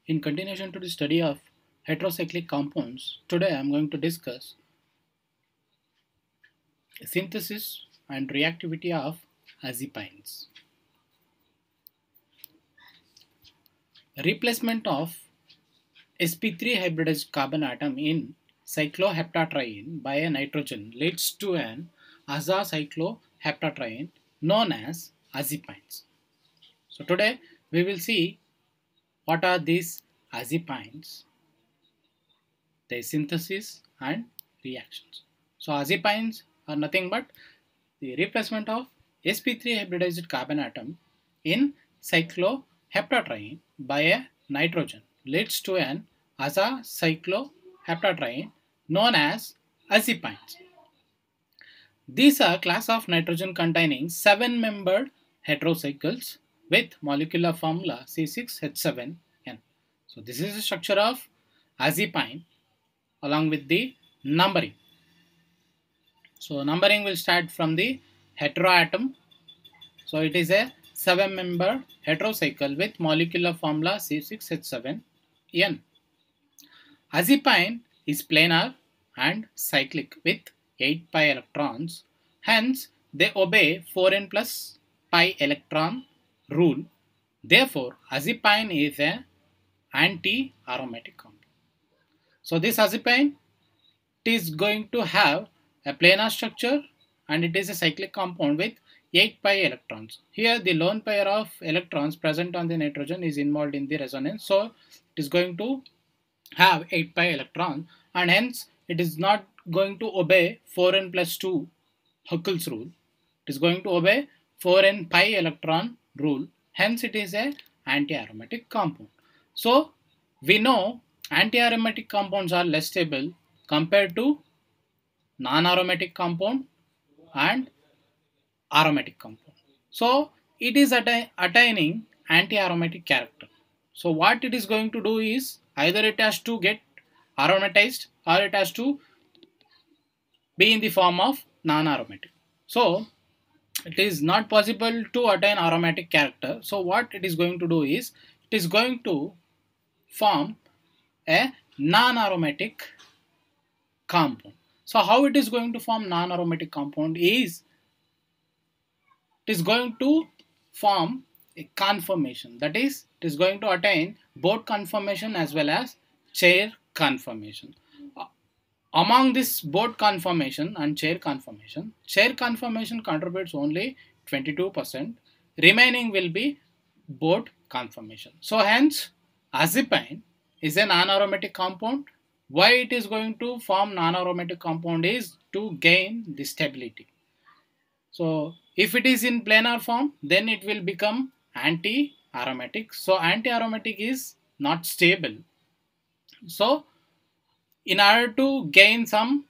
In continuation to the study of heterocyclic compounds, today I am going to discuss synthesis and reactivity of azipines. Replacement of sp3 hybridized carbon atom in cycloheptatriene by a nitrogen leads to an azacycloheptatriene known as azipines. So today we will see what are these azipines, their synthesis and reactions. So azipines are nothing but the replacement of sp3 hybridized carbon atom in cycloheptatriene by a nitrogen leads to an azacycloheptatriene known as azipines. These are class of nitrogen containing 7-membered heterocycles with molecular formula C6H7N. So this is the structure of azipine along with the numbering. So numbering will start from the heteroatom. So it is a 7-membered heterocycle with molecular formula C6H7N. Azipine is planar and cyclic with 8 pi electrons. Hence, they obey 4n plus pi electron rule. Therefore, azipine is an anti-aromatic compound. So this azipine is going to have a planar structure and it is a cyclic compound with 8 pi electrons. Here the lone pair of electrons present on the nitrogen is involved in the resonance. So it is going to have 8 pi electrons and hence it is not going to obey 4n plus 2 Huckel's rule. It is going to obey 4n pi electron rule. Hence it is a anti-aromatic compound. So we know anti-aromatic compounds are less stable compared to non-aromatic compound and aromatic compound. So it is attaining anti-aromatic character. So what it is going to do is either it has to get aromatized or it has to be in the form of non-aromatic. So it is not possible to attain aromatic character. So what it is going to do is it is going to form a non-aromatic compound. So how it is going to form non-aromatic compound is it is going to form a conformation, that is it is going to attain both conformation as well as chair conformation. Among this both conformation and chair conformation contributes only 22%, remaining will be both conformation. So hence azipine is a non-aromatic compound. Why it is going to form non-aromatic compound is to gain the stability. So if it is in planar form, then it will become anti-aromatic. So anti-aromatic is not stable. So in order to gain some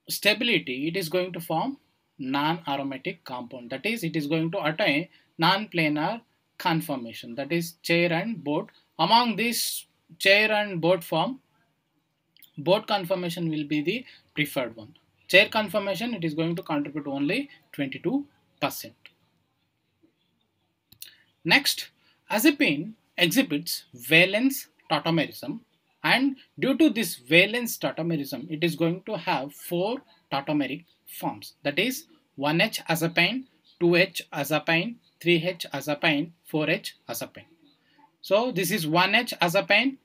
stability, it is going to form non-aromatic compound. That is, it is going to attain non-planar conformation. That is chair and boat. Among this chair and boat form, boat conformation will be the preferred one. Chair conformation, it is going to contribute only 22%. Next, azipine exhibits valence tautomerism, and due to this valence tautomerism, it is going to have 4 tautomeric forms. That is 1H azapine, 2H azapine, 3H azapine, 4H azapine. So this is 1H azapine.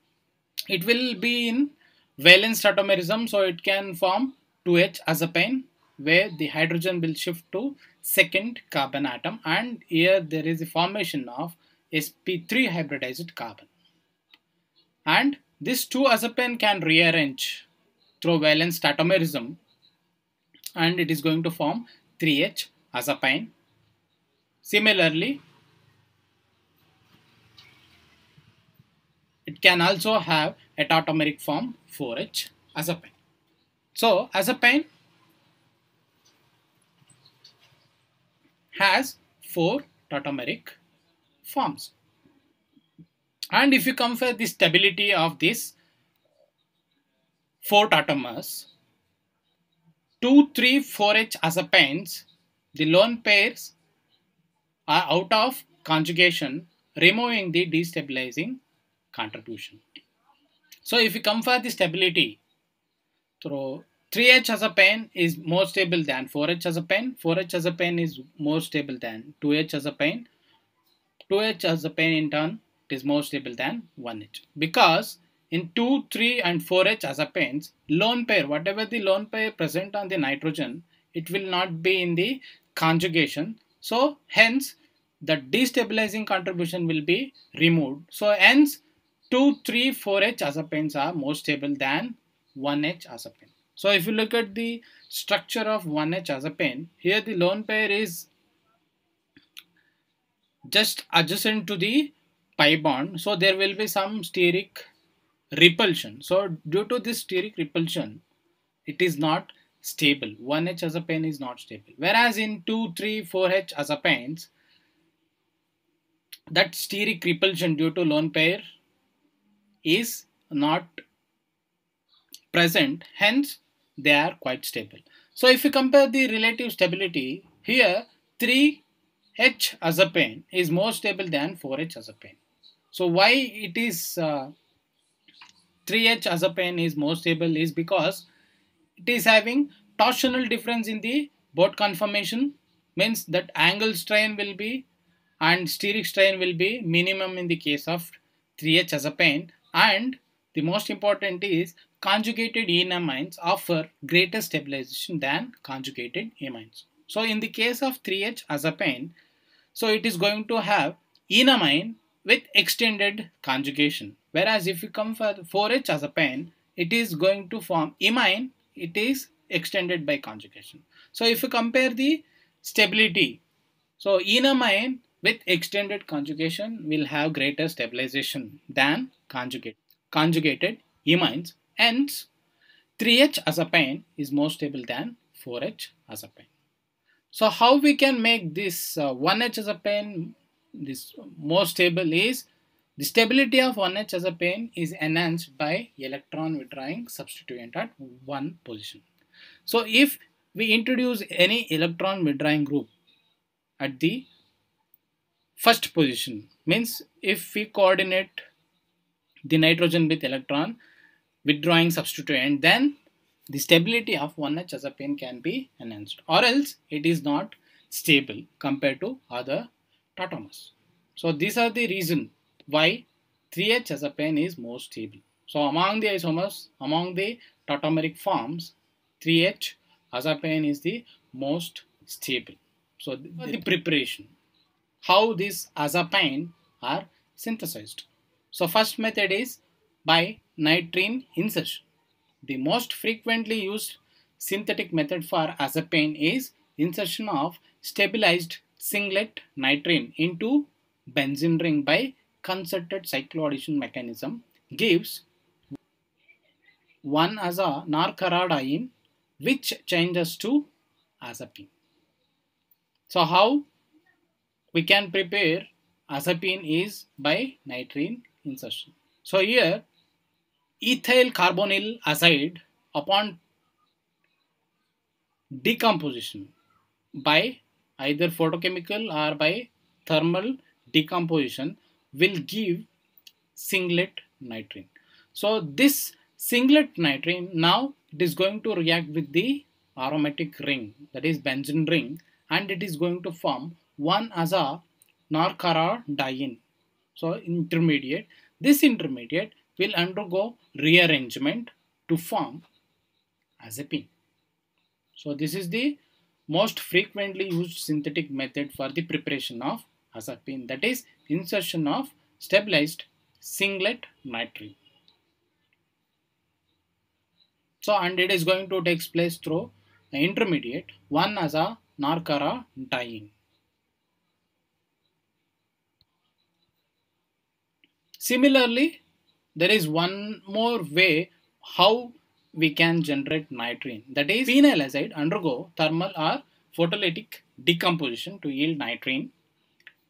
It will be in valence tautomerism, so it can form 2H azapine where the hydrogen will shift to second carbon atom, and here there is a formation of sp3 hybridized carbon. And this 2 azapine can rearrange through valence tautomerism and it is going to form 3H azapine. Similarly, it can also have a tautomeric form 4H azapine. So azapine has 4 tautomeric forms. And if you compare the stability of these 4 tautomers, 2, 3, 4H azapines, the lone pairs are out of conjugation, removing the destabilizing contribution. So if you come for the stability, so 3H as a pen is more stable than 4H as a pen. 4H as a pen is more stable than 2H as a pen. 2H as a pen in turn is more stable than 1H. Because in 2, 3 and 4H as a pens, lone pair, whatever the lone pair present on the nitrogen, it will not be in the conjugation. So hence the destabilizing contribution will be removed. So hence 2, 3, 4H azapines are more stable than 1H azapine. So if you look at the structure of 1H azapine, here the lone pair is just adjacent to the pi bond, so there will be some steric repulsion. So due to this steric repulsion, it is not stable. 1H azapine is not stable, whereas in 2, 3, 4H azapines, that steric repulsion due to lone pair is not present, hence they are quite stable. So if you compare the relative stability, here 3H azapine is more stable than 4H azapine. So why it is 3H azapine is more stable is because it is having torsional difference in the boat conformation, means that angle strain will be and steric strain will be minimum in the case of 3H azapine, and the most important is conjugated enamines offer greater stabilization than conjugated amines. So in the case of 3H azapine, so it is going to have enamine with extended conjugation, whereas if you come for 4H azapine, it is going to form imine, it is extended by conjugation. So if you compare the stability, so enamine with extended conjugation will have greater stabilization than conjugated imines, hence 3H azapine is more stable than 4H azapine. So how we can make this 1H azapine this more stable is the stability of 1H azapine is enhanced by electron withdrawing substituent at one position. So if we introduce any electron withdrawing group at the first position, means if we coordinate the nitrogen with electron withdrawing substituent, then the stability of 1H azapine can be enhanced, or else it is not stable compared to other tautomers. So these are the reason why 3H azapine is more stable. So among the isomers, among the tautomeric forms, 3H azapine is the most stable. So the preparation, how these azapine are synthesized. So first method is by nitrene insertion. The most frequently used synthetic method for azapine is insertion of stabilized singlet nitrene into benzene ring by concerted cycloaddition mechanism, gives 1-aza-narcaradiene, which changes to azapine. So how we can prepare azapine is by nitrene insertion. So here ethyl carbonyl azide upon decomposition by either photochemical or by thermal decomposition will give singlet nitrene. So this singlet nitrene, now it is going to react with the aromatic ring, that is benzene ring, and it is going to form 1-aza-narcaradiene. So intermediate, this intermediate will undergo rearrangement to form azapine. So this is the most frequently used synthetic method for the preparation of azapine, that is insertion of stabilized singlet nitrene. So and it is going to take place through the intermediate 1-aza-narcaradiene. Similarly, there is one more way how we can generate nitrene, that is phenyl azide undergo thermal or photolytic decomposition to yield nitrene.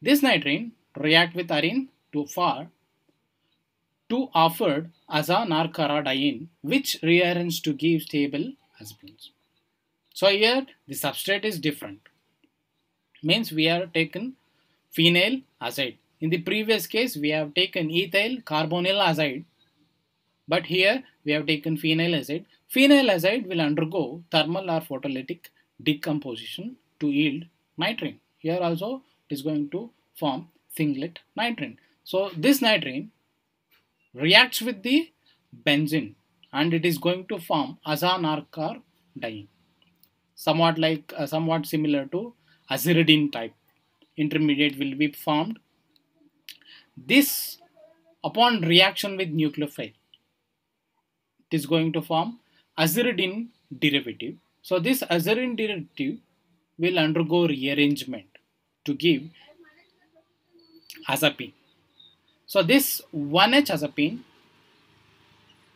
This nitrene react with arene to offered aza-narcaradiene, which rearrange to give stable azapines. So here the substrate is different, means we are taken phenyl azide. In the previous case, we have taken ethyl carbonyl azide, but here we have taken phenyl azide. Phenyl azide will undergo thermal or photolytic decomposition to yield nitrene. Here also it is going to form singlet nitrene. So this nitrene reacts with the benzene and it is going to form azanarcar-diene, somewhat similar to aziridine type. Intermediate will be formed. This, upon reaction with nucleophile, it is going to form aziridine derivative. So this aziridine derivative will undergo rearrangement to give azapine. So this 1H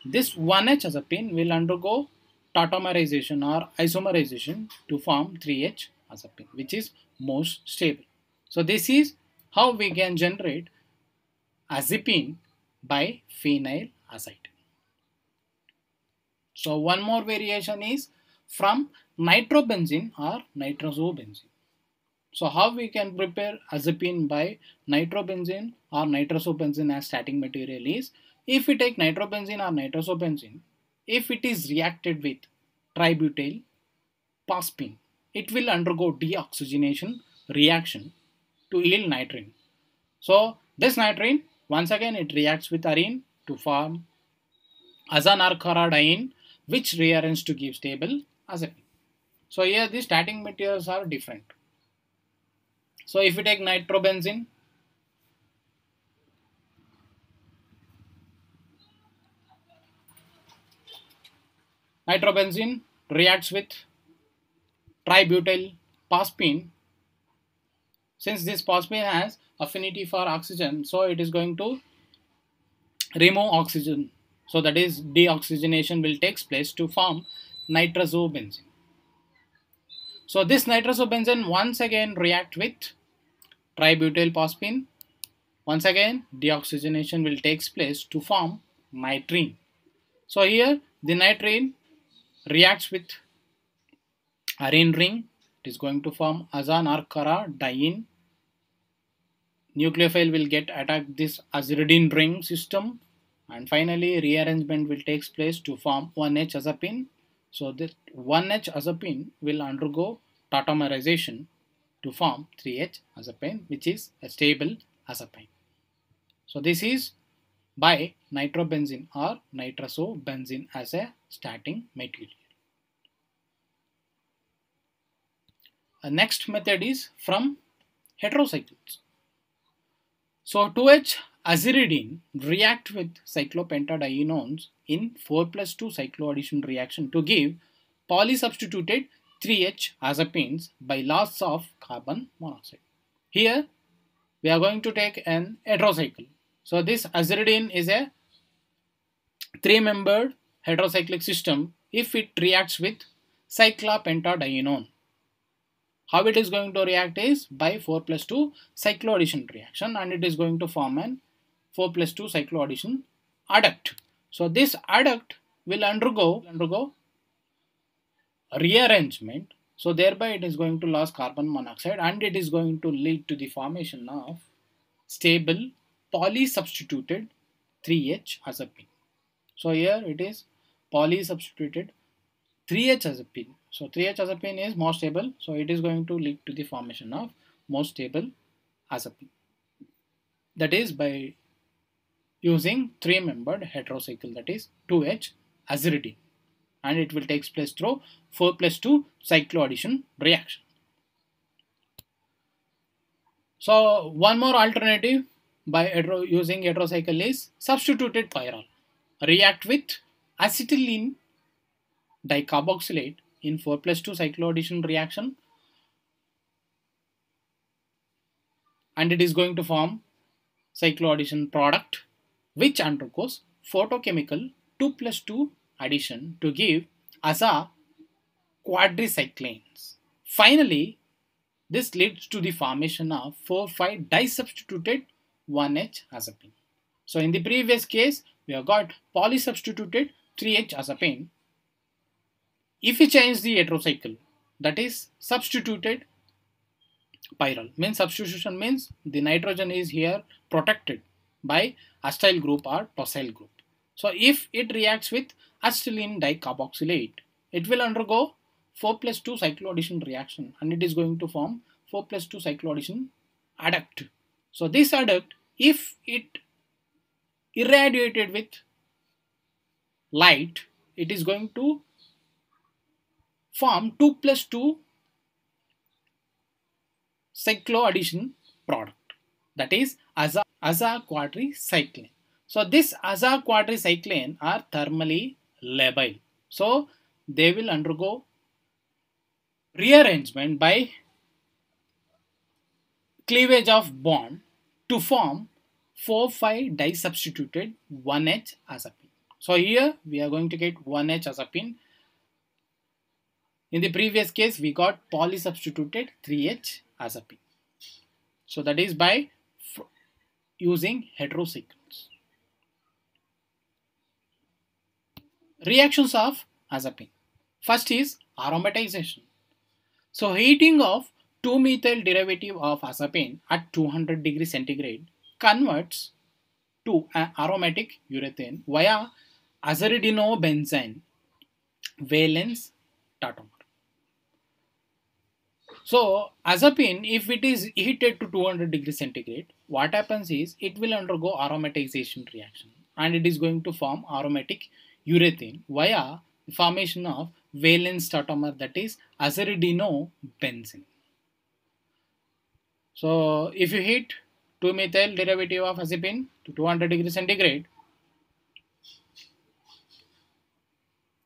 azapine will undergo tautomerization or isomerization to form 3H azapine, which is most stable. So this is how we can generate azapine by phenyl azide. So one more variation is from nitrobenzene or nitrosobenzene. So how we can prepare azapine by nitrobenzene or nitrosobenzene as starting material is, if we take nitrobenzene or nitrosobenzene, if it is reacted with tributyl phosphine, it will undergo deoxygenation reaction to yield nitrene. So this nitrene, once again it reacts with arene to form azanarcar-diene, which rearranges to give stable azapine. So here the starting materials are different. So if we take nitrobenzene, reacts with tributyl phosphine. Since this phosphine has affinity for oxygen, so it is going to remove oxygen. So that is deoxygenation will take place to form nitrosobenzene. So this nitrosobenzene once again react with tributyl phosphine. Once again deoxygenation will take place to form nitrene. So here the nitrene reacts with arene ring. It is going to form azanarcar-diene. Nucleophile will get attacked this aziridine ring system, and finally rearrangement will take place to form 1H azapine. So this 1H azapine will undergo tautomerization to form 3H azapine, which is a stable azapine. So this is by nitrobenzene or nitrosobenzene as a starting material. A next method is from heterocycles. So 2H aziridine react with cyclopentadienones in 4+2 cycloaddition reaction to give polysubstituted 3H azapines by loss of carbon monoxide. Here we are going to take an heterocycle. So this aziridine is a 3-membered heterocyclic system if it reacts with cyclopentadienone. How it is going to react is by 4+2 cycloaddition reaction, and it is going to form an 4+2 cycloaddition adduct. So this adduct will undergo rearrangement. So thereby it is going to lose carbon monoxide and it is going to lead to the formation of stable polysubstituted 3H azapine. So here it is polysubstituted 3H azapine. So 3H azapine is more stable, so it is going to lead to the formation of more stable azapine. That is by using 3-membered heterocycle, that is 2H aziridine, and it will take place through 4+2 cycloaddition reaction. So one more alternative by using heterocycle is substituted pyrrole. React with acetylene dicarboxylate in 4+2 cycloaddition reaction, and it is going to form cycloaddition product which undergoes photochemical 2+2 addition to give aza quadricyclanes. Finally, this leads to the formation of 4,5 disubstituted 1H azapine. So in the previous case, we have got polysubstituted 3H azapine. If we change the heterocycle, that is substituted Chiral. Means substitution means the nitrogen is here protected by acyl group or tosyl group. So if it reacts with acetylene dicarboxylate, it will undergo 4 plus 2 cycloaddition reaction and it is going to form 4 plus 2 cycloaddition adduct. So this adduct, if it irradiated with light, it is going to form 2 plus 2 cycloaddition product, that is aza quadricyclane. So this aza quadricyclane are thermally labile. So they will undergo rearrangement by cleavage of bond to form 4,5 disubstituted 1H azapine. So here we are going to get 1H azapine. In the previous case we got polysubstituted 3H azapine. So that is by using heterocycles. Reactions of azapine. First is aromatization. So heating of 2-methyl derivative of azapine at 200 degrees centigrade converts to an aromatic urethane via aziridinobenzene valence tautomer. So azapine, if it is heated to 200 degrees centigrade, what happens is it will undergo aromatization reaction and it is going to form aromatic urethane via the formation of valence tautomer, that is aziridinobenzene. So if you heat 2-methyl derivative of azapine to 200 degrees centigrade,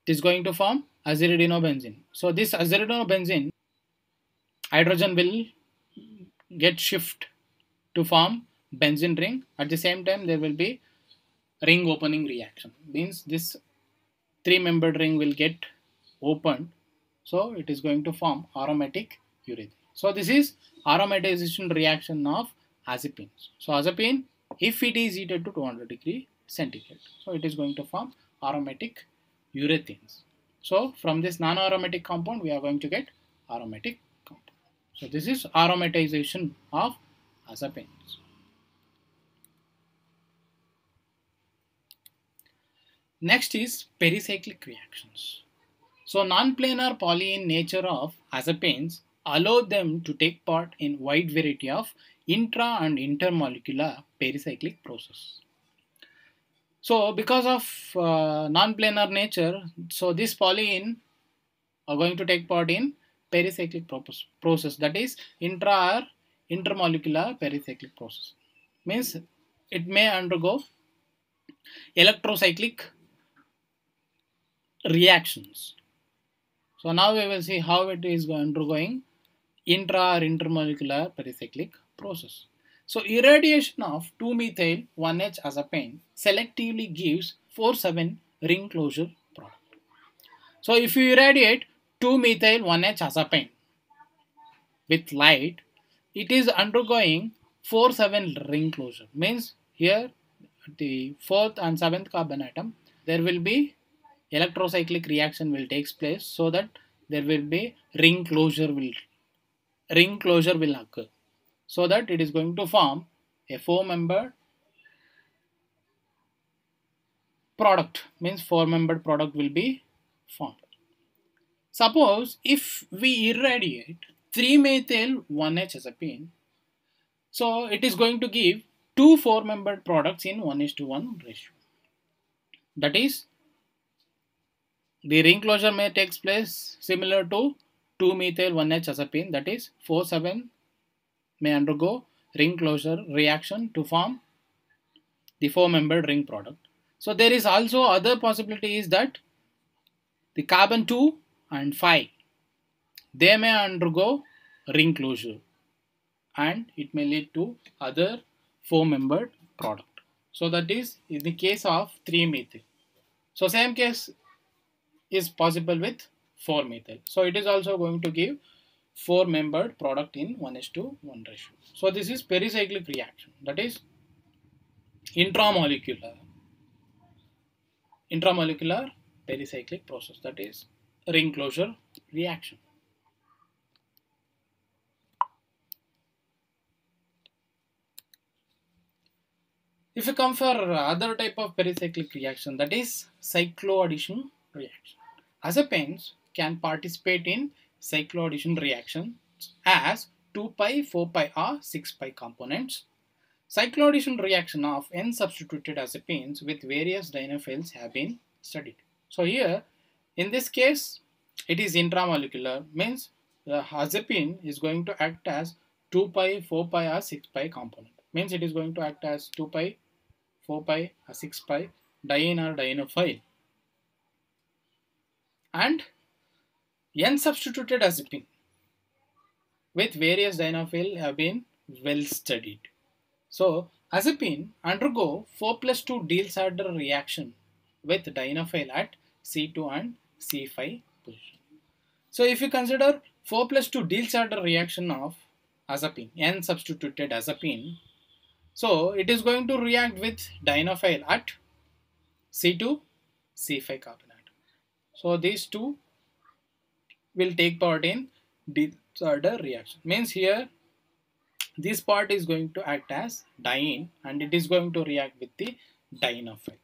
it is going to form aziridinobenzene. So this aziridinobenzene hydrogen will get shift to form benzene ring. At the same time there will be ring opening reaction, means this 3-membered ring will get opened, so it is going to form aromatic urethane. So this is aromatization reaction of azapine. So azapine, if it is heated to 200 degree centigrade, so it is going to form aromatic urethanes. So from this non-aromatic compound we are going to get aromatic compound. So this is aromatization of azapines. Next is pericyclic reactions. So non-planar polyene nature of azapines allow them to take part in wide variety of intra and intermolecular pericyclic process. So because of non-planar nature, so this polyene are going to take part in pericyclic process, that is intra or intermolecular pericyclic process. Means it may undergo electrocyclic reactions. So now we will see how it is undergoing intra or intermolecular pericyclic process. So irradiation of 2-methyl 1H azapine selectively gives 4,7 ring closure product. So if you irradiate 2-methyl 1H azapine with light, it is undergoing 4,7 ring closure. Means here the 4th and 7th carbon atom, there will be electrocyclic reaction will takes place, so that there will be ring closure will occur, so that it is going to form a 4-membered product, means 4-membered product will be formed. Suppose if we irradiate 3-methyl 1H azapine, so it is going to give 2 4-membered products in 1:1 ratio. That is, the ring closure may takes place similar to 2-methyl 1H azapine, that is 4,7 may undergo ring closure reaction to form the 4-membered ring product. So there is also other possibility is that the carbon 2 and 5, they may undergo ring closure and it may lead to other 4-membered product. So that is in the case of 3-methyl. So same case is possible with 4-methyl. So it is also going to give 4-membered product in 1:1 ratio. So this is pericyclic reaction, that is intramolecular pericyclic process, that is ring closure reaction. If you come for other type of pericyclic reaction, that is cycloaddition reaction. Azepanes can participate in cycloaddition reactions as 2 pi, 4 pi or 6 pi components. Cycloaddition reaction of N-substituted azepanes with various dinophiles have been studied. So here, in this case, it is intramolecular, means the azepine is going to act as 2 pi, 4 pi or 6 pi component. Means it is going to act as 2 pi, 4 pi or 6 pi diene or dienophile. And N-substituted azepine with various dienophile have been well studied. So, azepine undergo 4+2 Diels-Alder reaction with dienophile at C2 and C5 position. So, if you consider 4+2 Diels-Alder reaction of azepine, N-substituted azepine, so it is going to react with dienophile at C2, C5 carbon atom. So, these two will take part in Diels-Alder reaction. Means here this part is going to act as diene and it is going to react with the dienophile.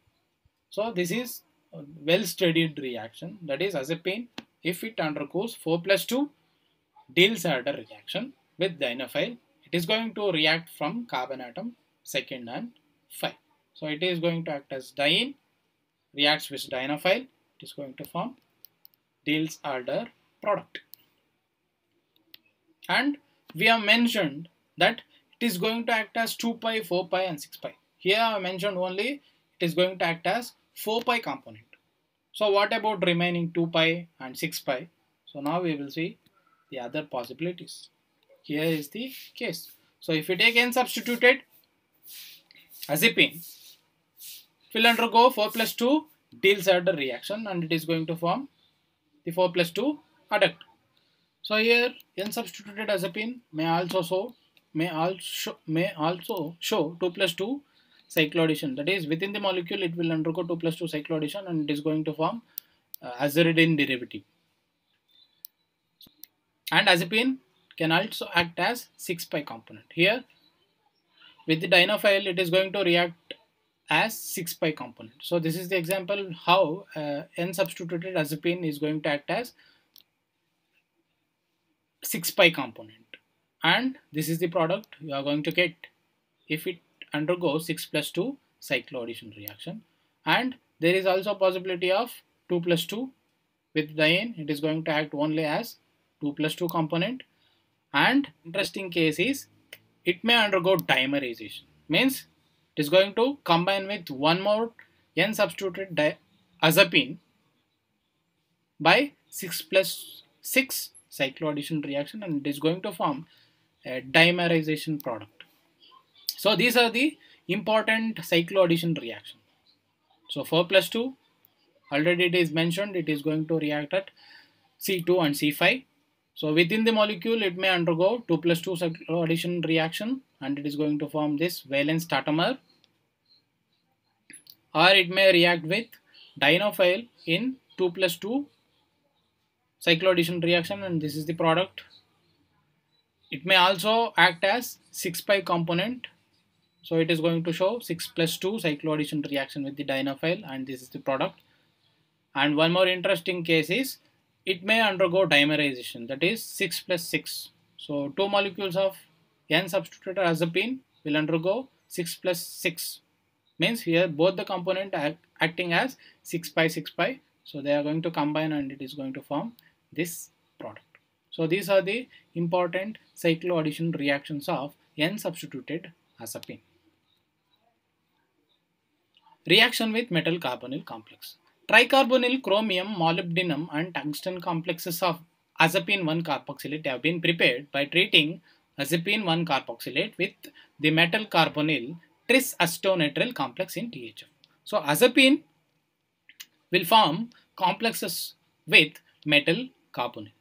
So this is a well studied reaction, that is azepine, if it undergoes 4+2 Diels-Alder reaction with dienophile, it is going to react from carbon atom 2 and 5. So it is going to act as diene, reacts with dienophile, it is going to form Diels-Alder product. And we have mentioned that it is going to act as 2 pi, 4 pi and 6 pi. Here I mentioned only it is going to act as 4 pi component. So what about remaining 2 pi and 6 pi? So now we will see the other possibilities. Here is the case. So if you take N-substituted azepine, it will undergo 4+2 Diels-Alder reaction and it is going to form the 4+2 adduct. So here N-substituted azepine may also show 2+2 cycloaddition. That is, within the molecule it will undergo 2+2 cycloaddition and it is going to form aziridine derivative. And azepine can also act as 6 pi component. Here with the dienophile it is going to react as 6 pi component. So this is the example how N-substituted azepine is going to act as 6 pi component. And this is the product you are going to get if it undergoes 6+2 cycloaddition reaction. And there is also a possibility of 2+2 with diene, it is going to act only as 2+2 component. And interesting case is it may undergo dimerization, means it is going to combine with one more N-substituted azepine by 6+6 cycloaddition reaction and it is going to form a dimerization product. So these are the important cycloaddition reaction. So 4+2, already it is mentioned, it is going to react at C2 and C5. So within the molecule it may undergo 2+2 cycloaddition reaction and it is going to form this valence tautomer, or it may react with dienophile in 2+2 cycloaddition reaction and this is the product. It may also act as 6 pi component, so it is going to show 6+2 cycloaddition reaction with the dienophile and this is the product. And one more interesting case is it may undergo dimerization, that is 6+6. So two molecules of N-substituted azepine will undergo 6+6, means here both the component acting as 6 pi 6 pi, so they are going to combine and it is going to form this product. So these are the important cycloaddition reactions of N-substituted azepine. Reaction with metal carbonyl complex. Tricarbonyl chromium, molybdenum and tungsten complexes of azepine 1 carboxylate have been prepared by treating azepine 1 carboxylate with the metal carbonyl tris-acetonitrile complex in THF. So azepine will form complexes with metal carbonyl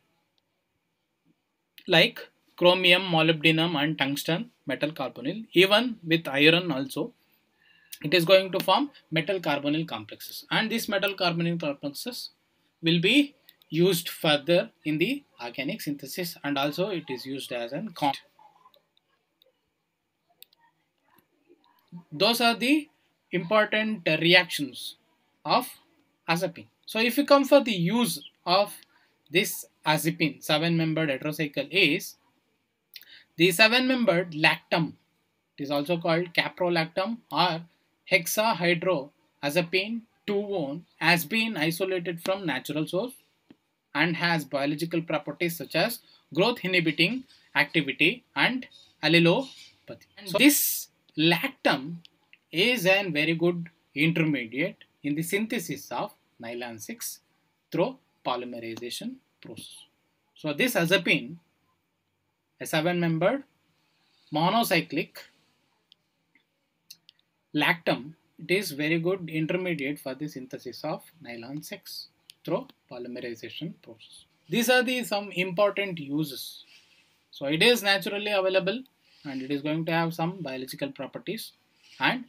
like chromium, molybdenum and tungsten metal carbonyl. Even with iron also it is going to form metal carbonyl complexes, and these metal carbonyl complexes will be used further in the organic synthesis and also it is used as an compound. those are the important reactions of azepine. So if you come for the use of this azepine 7-membered heterocycle is the 7-membered lactam. It is also called caprolactam or hexahydroazepine 2-one has been isolated from natural source and has biological properties such as growth inhibiting activity and allelopathy. So this lactam is a very good intermediate in the synthesis of nylon 6 through polymerization process. So this azepine, a 7-membered monocyclic lactam, it is very good intermediate for the synthesis of nylon 6 through polymerization process. These are the some important uses. So it is naturally available and it is going to have some biological properties, and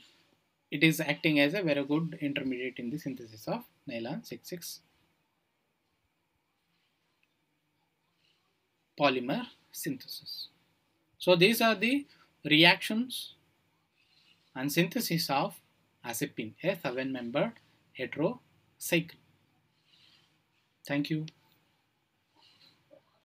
it is acting as a very good intermediate in the synthesis of nylon 6,6 polymer synthesis. So these are the reactions and synthesis of azepine, a 7-membered heterocycle. Thank you.